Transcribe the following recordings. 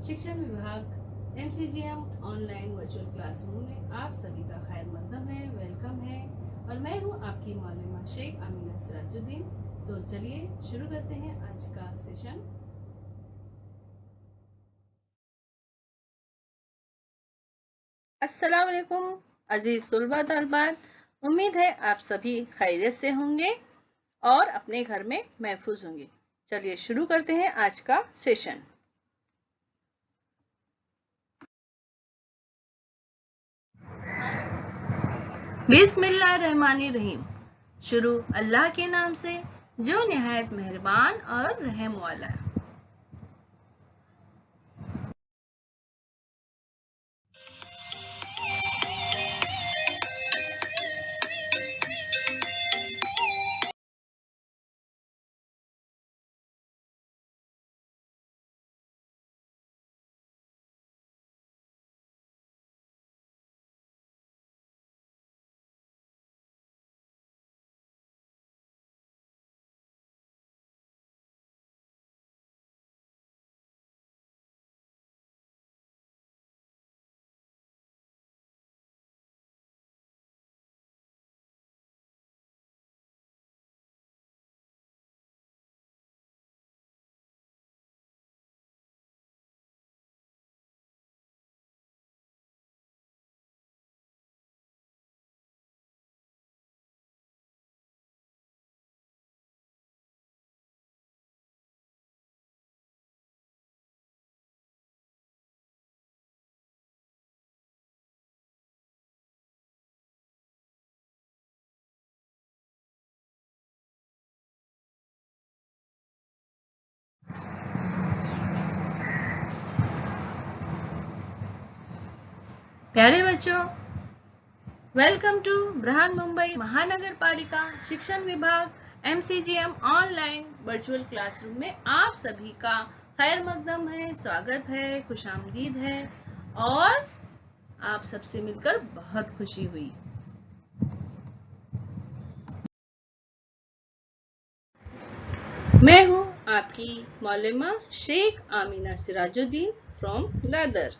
शिक्षण विभाग MCGM online virtual classroom में आप सभी का खैर मकदम है, वेलकम है। और मैं हूं आपकी मौलमा शेख आमीना सिराजुद्दीन। तो चलिए शुरू करते हैं आज का सेशन। अस्सलाम वालेकुम अजीज तुलबा तलबात, उम्मीद है आप सभी खैरियत से होंगे और अपने घर में महफूज होंगे। चलिए शुरू करते हैं आज का सेशन। बिस्मिल्लाहिर्रहमानिर्रहीम। शुरू अल्लाह के नाम से जो निहायत मेहरबान और रहम वाला है। प्यारे बच्चों, वेलकम टू बृहन मुंबई महानगर पालिका शिक्षण विभाग MCGM ऑनलाइन वर्चुअल क्लासरूम में आप सभी का खैर मकदम है, स्वागत है, खुशामदीद है और आप सबसे मिलकर बहुत खुशी हुई। मैं हूं आपकी मौलमा Shaikh Amina Sirajuddin from Dadar.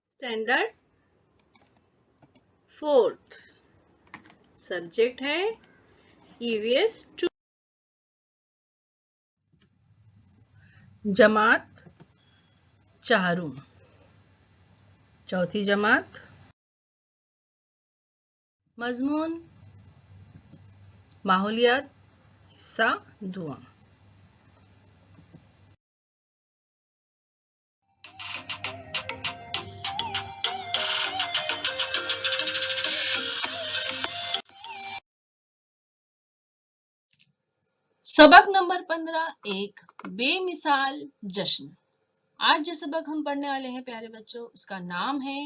Standard 4th, subject है EVS 2। जमात चारू, चौथी जमात। मजमून माहौलियात, हिस्सा दुआ। सबक नंबर 15, एक बेमिसाल जश्न। आज जो सबक हम पढ़ने वाले हैं प्यारे बच्चों, उसका नाम है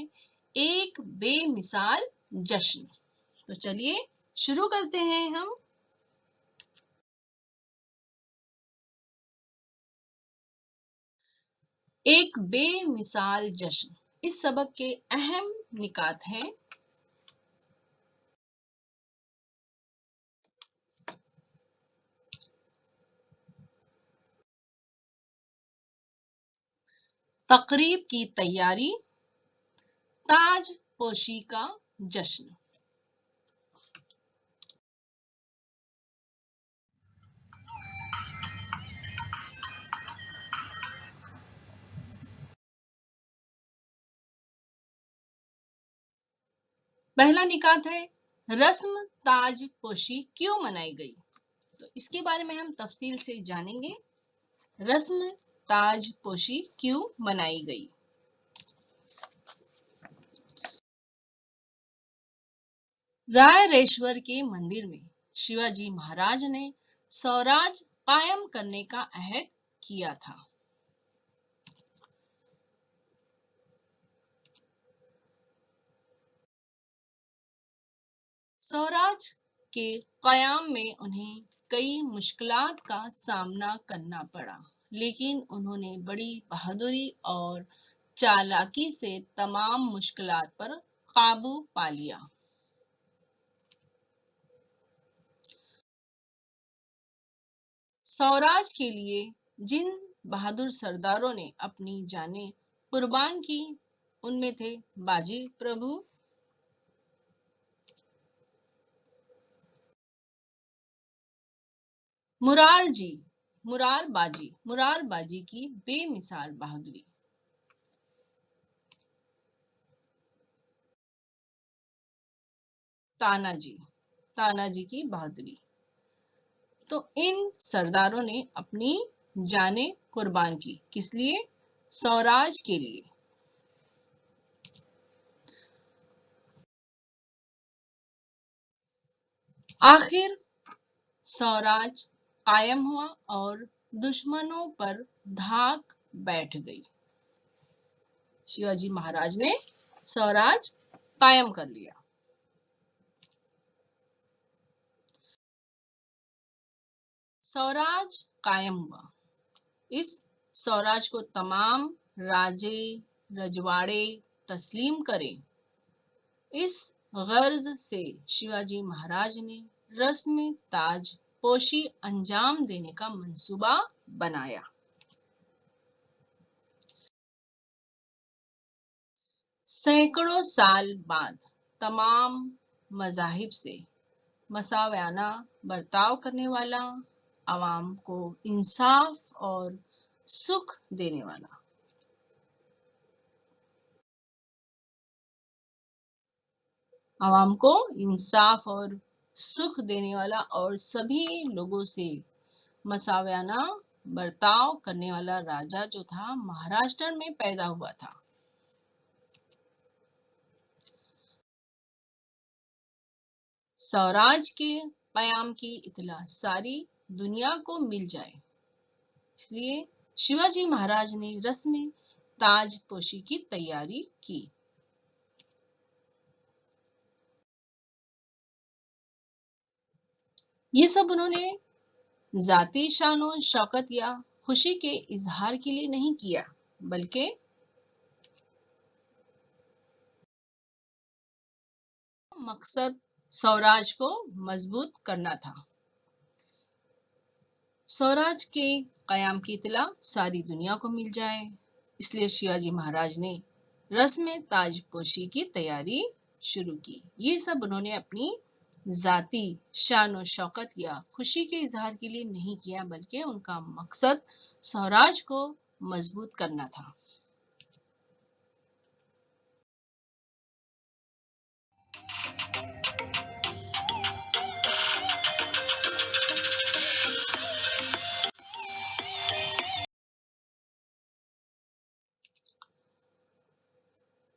एक बेमिसाल जश्न। तो चलिए शुरू करते हैं हम। एक बेमिसाल जश्न। इस सबक के अहम निकात हैं। तकरीब की तैयारी, ताज पोशी का जश्न। पहला निकात है, रस्म ताज पोशी क्यों मनाई गई? तो इसके बारे में हम तफसील से जानेंगे। रस्म ताज पोशी क्यों मनाई गई? रायरेश्वर के मंदिर में शिवाजी महाराज ने स्वराज कायम करने का अहद किया था। स्वराज के कयाम में उन्हें कई मुश्किलात का सामना करना पड़ा, लेकिन उन्होंने बड़ी बहादुरी और चालाकी से तमाम मुश्किलात पर काबू पा लिया। स्वराज के लिए जिन बहादुर सरदारों ने अपनी जानें कुर्बान की, उनमें थे बाजी प्रभु, मुरारबाजी की बेमिसाल बहादुरी, तानाजी की बहादुरी। तो इन सरदारों ने अपनी जानें कुर्बान की, किस लिए? स्वराज के लिए। आखिर स्वराज कायम हुआ और दुश्मनों पर धाक बैठ गई। शिवाजी महाराज ने स्वराज कायम कर लिया। स्वराज कायम हुआ। इस स्वराज को तमाम राजे रजवाड़े तस्लीम करें, इस गर्ज से शिवाजी महाराज ने रस्म ताज पोशी अंजाम देने का मंसूबा बनाया। सैकड़ों साल बाद तमाम मज़ाहिब से मसावाना बर्ताव करने वाला, आवाम को इंसाफ और सुख देने वाला, आवाम को इंसाफ और सुख देने वाला और सभी लोगों से मसावाना बर्ताव करने वाला राजा जो था, महाराष्ट्र में पैदा हुआ था। स्वराज के कयाम की इत्तला सारी दुनिया को मिल जाए, इसलिए शिवाजी महाराज ने रस्म ताजपोशी की तैयारी की। ये सब उन्होंने जाती शानो शौकत या खुशी के इजहार के लिए नहीं किया, बल्कि मकसद स्वराज को मजबूत करना था। स्वराज के कयाम की इत्तला सारी दुनिया को मिल जाए, इसलिए शिवाजी महाराज ने रस्म ताजपोशी की तैयारी शुरू की। ये सब उन्होंने अपनी जाती शान और शौकत या खुशी के इजहार के लिए नहीं किया, बल्कि उनका मकसद स्वराज को मजबूत करना था।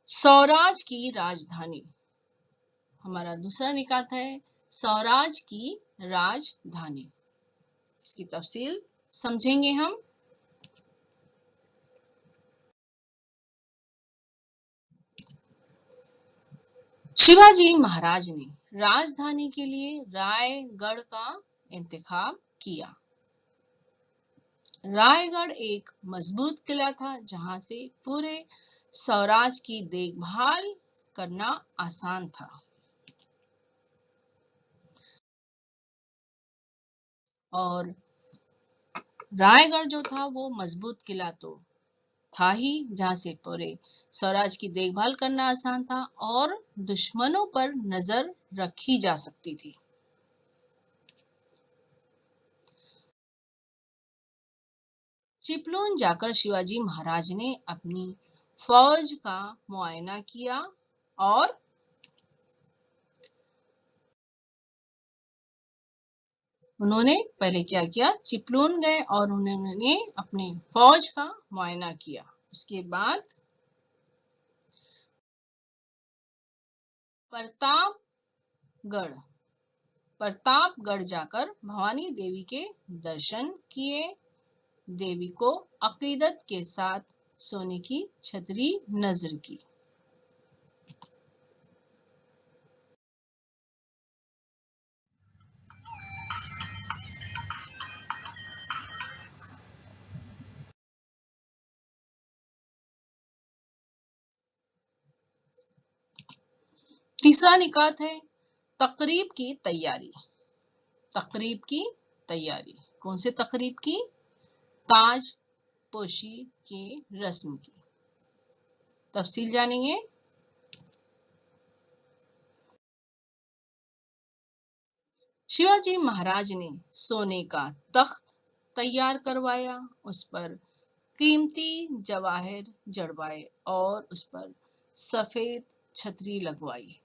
स्वराज की राजधानी, हमारा दूसरा निकात है स्वराज की राजधानी। इसकी तफसील समझेंगे हम। शिवाजी महाराज ने राजधानी के लिए रायगढ़ का इंतखाब किया। रायगढ़ एक मजबूत किला था, जहां से पूरे स्वराज की देखभाल करना आसान था। और रायगढ़ जो था वो मजबूत किला तो था ही जहां से पूरे स्वराज की देखभाल करना आसान था और दुश्मनों पर नजर रखी जा सकती थी। चिपलून जाकर शिवाजी महाराज ने अपनी फौज का मुआयना किया और उन्होंने पहले क्या किया, चिपलून गए और उन्होंने अपने फौज का मुआयना किया। उसके बाद प्रतापगढ़ प्रतापगढ़ जाकर भवानी देवी के दर्शन किए। देवी को अकीदत के साथ सोने की छतरी नजर की। तीसरा निकात है तकरीब की तैयारी। तकरीब की तैयारी कौन से तकरीब की? ताज पोशी के रस्म की। तफसील जानेंगे। शिवाजी महाराज ने सोने का तख्त तैयार करवाया, उस पर कीमती जवाहर जड़वाए और उस पर सफेद छतरी लगवाई।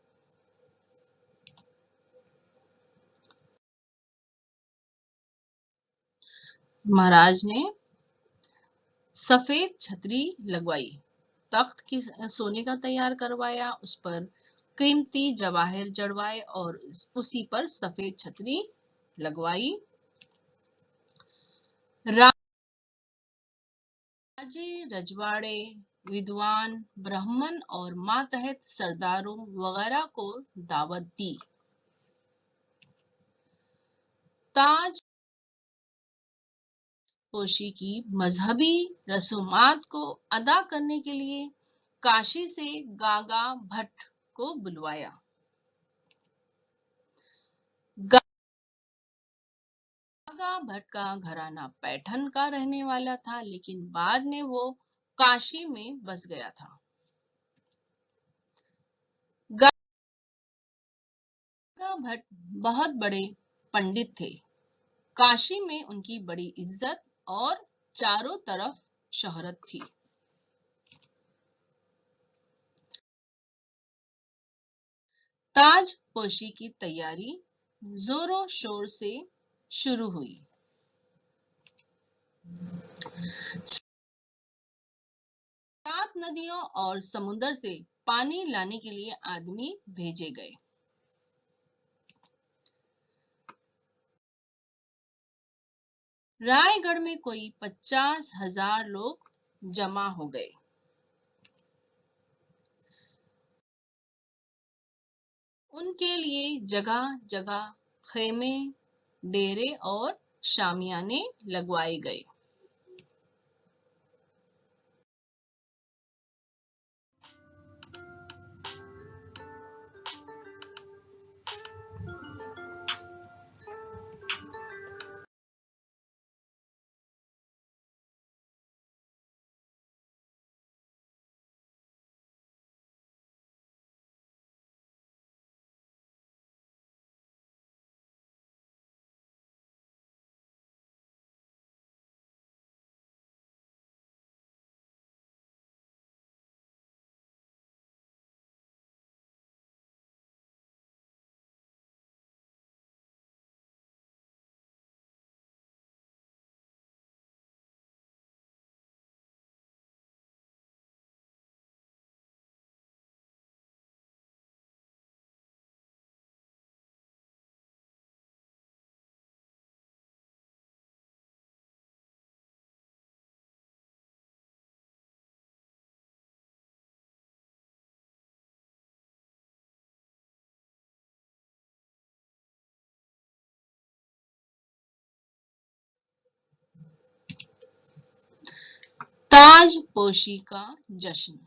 महाराज ने सफेद छतरी लगवाई, तख्त की सोने का तैयार करवाया, उस पर कीमती जवाहर जड़वाए और उसी पर सफेद छतरी लगवाई। राजे रजवाड़े, विद्वान, ब्राह्मण और मातहत सरदारों वगैरह को दावत दी। ताज पोशी की मजहबी रसूमात को अदा करने के लिए काशी से गागा भट्ट को बुलवाया। गागा भट्ट का घराना पैठन का रहने वाला था, लेकिन बाद में वो काशी में बस गया था। गागा भट्ट बहुत बड़े पंडित थे। काशी में उनकी बड़ी इज्जत और चारों तरफ शोहरत थी। ताज पोशी की तैयारी जोरों शोर से शुरू हुई। सात नदियों और समुद्र से पानी लाने के लिए आदमी भेजे गए। रायगढ़ में कोई 50,000 लोग जमा हो गए। उनके लिए जगह जगह खेमे, डेरे और शामियाने लगवाए गए। ताजपोशी का जश्न।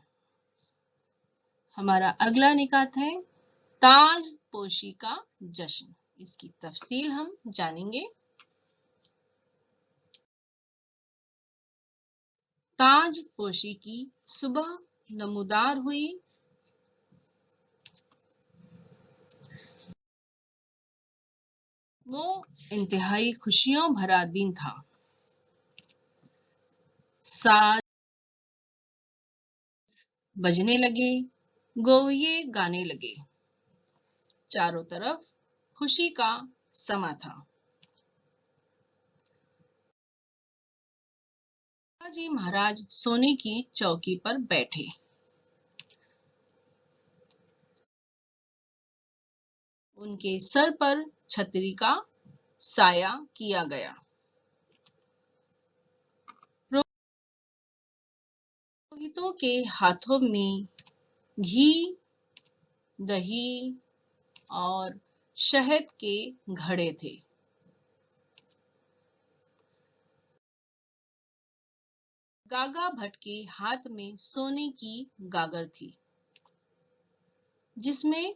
हमारा अगला निकात है ताजपोशी का जश्न। इसकी तफसील हम जानेंगे। ताजपोशी की सुबह नमूदार हुई। वो इंतहाई खुशियों भरा दिन था। साज बजने लगे, गोविये गाने लगे। चारों तरफ खुशी का समा था। शिवाजी महाराज सोने की चौकी पर बैठे। उनके सर पर छतरी का साया किया गया। पुरोहितों के हाथों में घी, दही और शहद के घड़े थे। गागा भट्ट के हाथ में सोने की गागर थी, जिसमें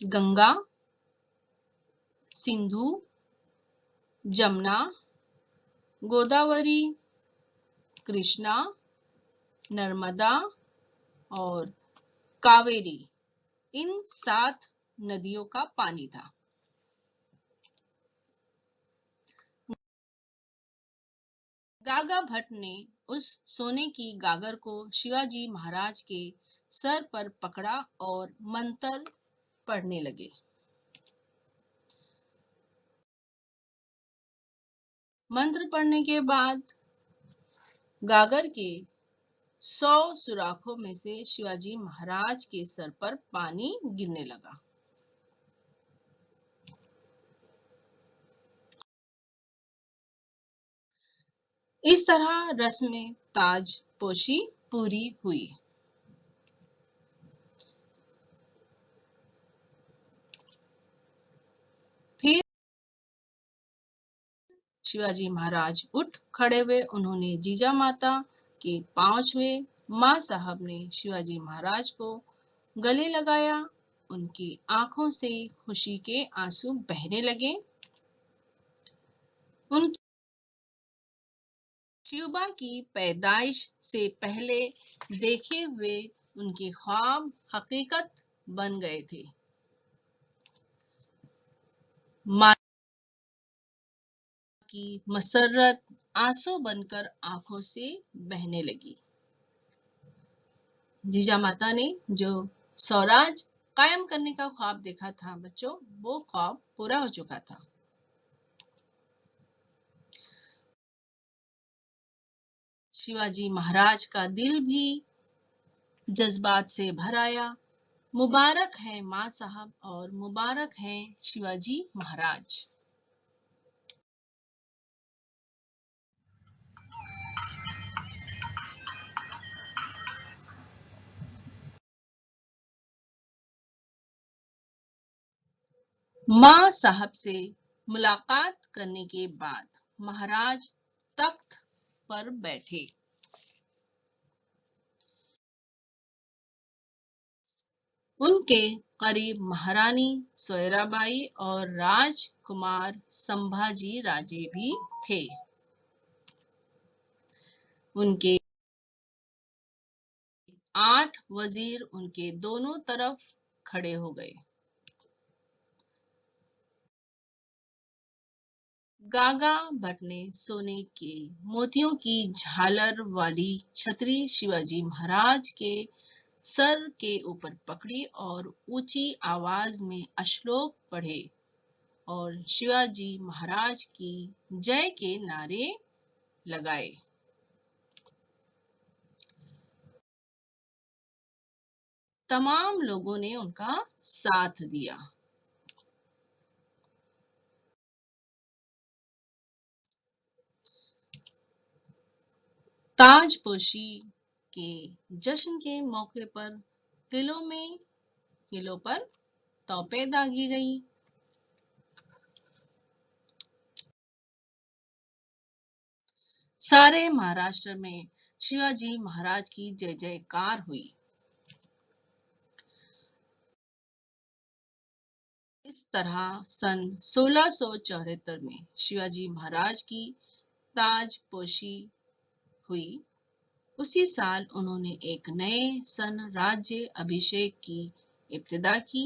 गंगा, सिंधु, जमुना, गोदावरी, कृष्णा, नर्मदा और कावेरी, इन 7 नदियों का पानी था। गागा भट्ट ने उस सोने की गागर को शिवाजी महाराज के सर पर पकड़ा और मंत्र पढ़ने लगे। मंत्र पढ़ने के बाद गागर के 100 सुराखों में से शिवाजी महाराज के सर पर पानी गिरने लगा। इस तरह रस्म ताजपोशी पूरी हुई। फिर शिवाजी महाराज उठ खड़े हुए। उन्होंने जीजा माता के पांव छुए। मां साहब ने शिवाजी महाराज को गले लगाया। उनकी आंखों से खुशी के आंसू बहने लगे। उनकी शिवबा की पैदाइश से पहले देखे हुए उनके ख्वाब हकीकत बन गए थे। मां की मसरत आंसू बनकर आंखों से बहने लगी। जीजा माता ने जो स्वराज कायम करने का ख्वाब देखा था बच्चों, वो ख्वाब पूरा हो चुका था। शिवाजी महाराज का दिल भी जज्बात से भर आया। मुबारक है मां साहब और मुबारक है शिवाजी महाराज। मां साहब से मुलाकात करने के बाद महाराज तख्त पर बैठे। उनके करीब महारानी सोयराबाई और राजकुमार संभाजी राजे भी थे। उनके 8 वजीर उनके दोनों तरफ खड़े हो गए। गागा भट्ट ने सोने के मोतियों की झालर वाली छतरी शिवाजी महाराज के सर के ऊपर पकड़ी और ऊंची आवाज में श्लोक पढ़े और शिवाजी महाराज की जय के नारे लगाए। तमाम लोगों ने उनका साथ दिया। ताजपोशी के जश्न के मौके पर किलों पर तोपें दागी गई। सारे महाराष्ट्र में शिवाजी महाराज की जय जयकार हुई। इस तरह सन 1674 में शिवाजी महाराज की ताजपोशी हुई, उसी साल उन्होंने एक नए सन राज्य अभिषेक की इब्तिदा की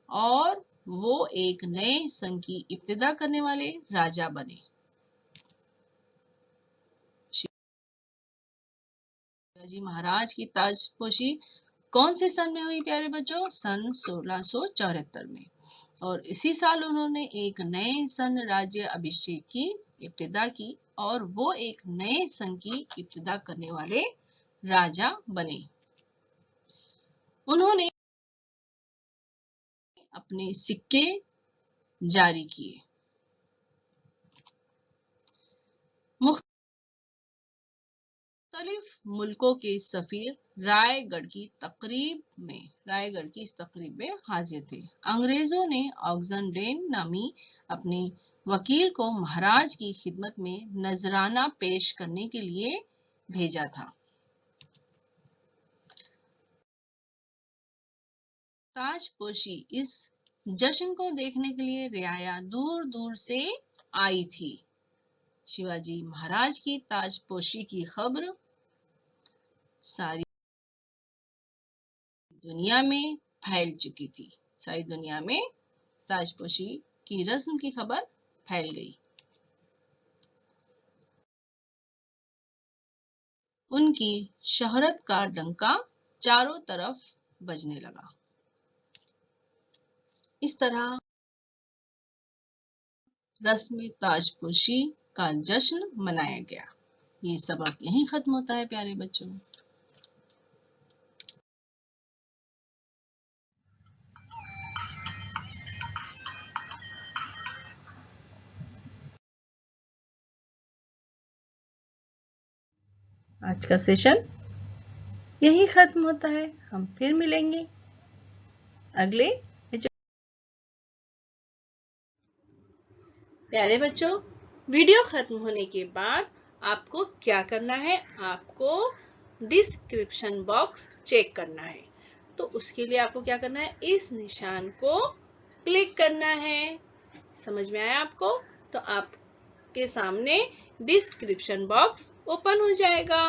और वो एक नए संघ की इब्तिदा करने वाले राजा बने। शिवाजी महाराज की ताजपोशी कौन से सन में हुई प्यारे बच्चों? सन 1674 में। और इसी साल उन्होंने एक नए सन राज्य अभिषेक की इब्तिदा की और वो एक नए संघ की इब्तिदा करने वाले राजा बने। उन्होंने अपने सिक्के जारी किए। मुख्तलिफ मुल्कों के सफीर रायगढ़ की इस तकरीब में हाजिर थे। अंग्रेजों ने ऑक्सनडेन नामी अपने वकील को महाराज की खिदमत में नजराना पेश करने के लिए भेजा था। ताजपोशी इस जश्न को देखने के लिए रियाया दूर दूर से आई थी। शिवाजी महाराज की ताजपोशी की खबर सारी दुनिया में फैल चुकी थी। सारी दुनिया में ताजपोशी की रस्म की खबर फैल गई। उनकी शोहरत का डंका चारों तरफ बजने लगा। इस तरह रस्म ताजपोशी का जश्न मनाया गया। ये सबक यहीं खत्म होता है प्यारे बच्चों। आज का सेशन यही खत्म होता है। हम फिर मिलेंगे अगले। प्यारे बच्चों, वीडियो खत्म होने के बाद आपको क्या करना है? आपको डिस्क्रिप्शन बॉक्स चेक करना है। तो उसके लिए आपको क्या करना है? इस निशान को क्लिक करना है। समझ में आया आपको? तो आपके सामने डिस्क्रिप्शन बॉक्स ओपन हो जाएगा।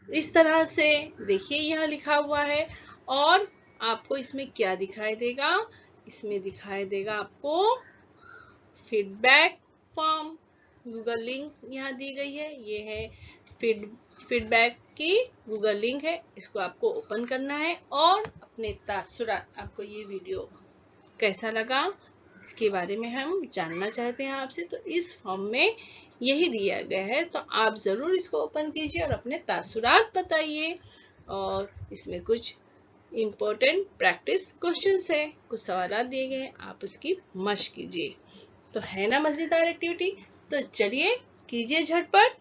इस तरह से देखिए, यहाँ लिखा हुआ है और आपको इसमें क्या दिखाई देगा? इसमें दिखाई देगा आपको फीडबैक फॉर्म। गूगल लिंक यहाँ दी गई है। ये है फीडबैक की गूगल लिंक है। इसको आपको ओपन करना है और अपने तासुरात, आपको ये वीडियो कैसा लगा इसके बारे में हम जानना चाहते हैं आपसे। तो इस फॉर्म में यही दिया गया है, तो आप जरूर इसको ओपन कीजिए और अपने तासुरात बताइए। और इसमें कुछ इम्पोर्टेंट प्रैक्टिस क्वेश्चंस है, कुछ सवाल दिए गए हैं, आप उसकी मशक कीजिए। तो है ना मजेदार एक्टिविटी? तो चलिए कीजिए झटपट।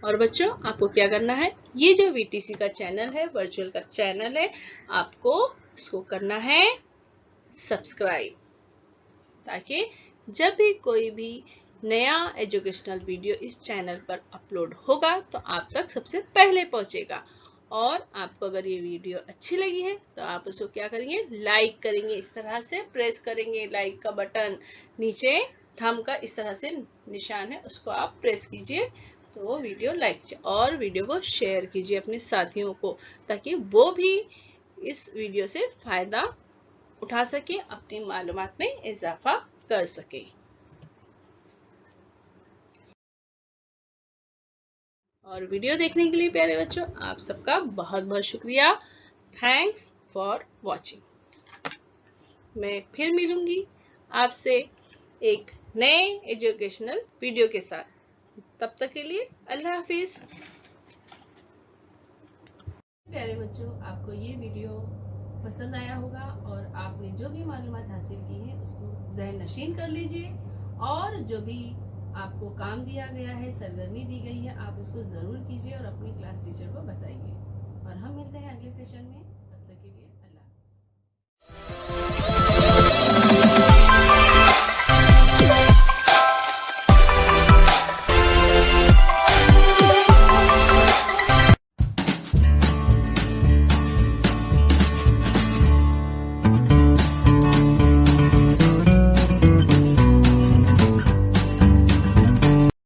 और बच्चों, आपको क्या करना है? ये जो वीटीसी का चैनल है, वर्चुअल का चैनल है, आपको इसको करना है सब्सक्राइब, ताकि जब भी कोई भी नया एजुकेशनल वीडियो इस चैनल पर अपलोड होगा तो आप तक सबसे पहले पहुंचेगा। और आपको अगर ये वीडियो अच्छी लगी है तो आप उसको क्या करेंगे? लाइक करेंगे। इस तरह से प्रेस करेंगे लाइक का बटन। नीचे थंब का इस तरह से निशान है, उसको आप प्रेस कीजिए तो वो वीडियो लाइक कीजिए। और वीडियो को शेयर कीजिए अपने साथियों को, ताकि वो भी इस वीडियो से फायदा उठा सके, अपनी मालूमात में इजाफा कर सके। और वीडियो देखने के लिए प्यारे बच्चों आप सबका बहुत बहुत शुक्रिया। Thanks for watching. मैं फिर मिलूंगी आपसे एक नए एजुकेशनल वीडियो के साथ। तब तक के लिए अल्लाह हाफिज। प्यारे बच्चों, आपको ये वीडियो पसंद आया होगा और आपने जो भी मालूमात हासिल की है उसको ज़हन नशीन कर लीजिए। और जो भी आपको काम दिया गया है, सरगर्मी दी गई है, आप उसको ज़रूर कीजिए और अपनी क्लास टीचर को बताइए। और हम मिलते हैं अगले सेशन में।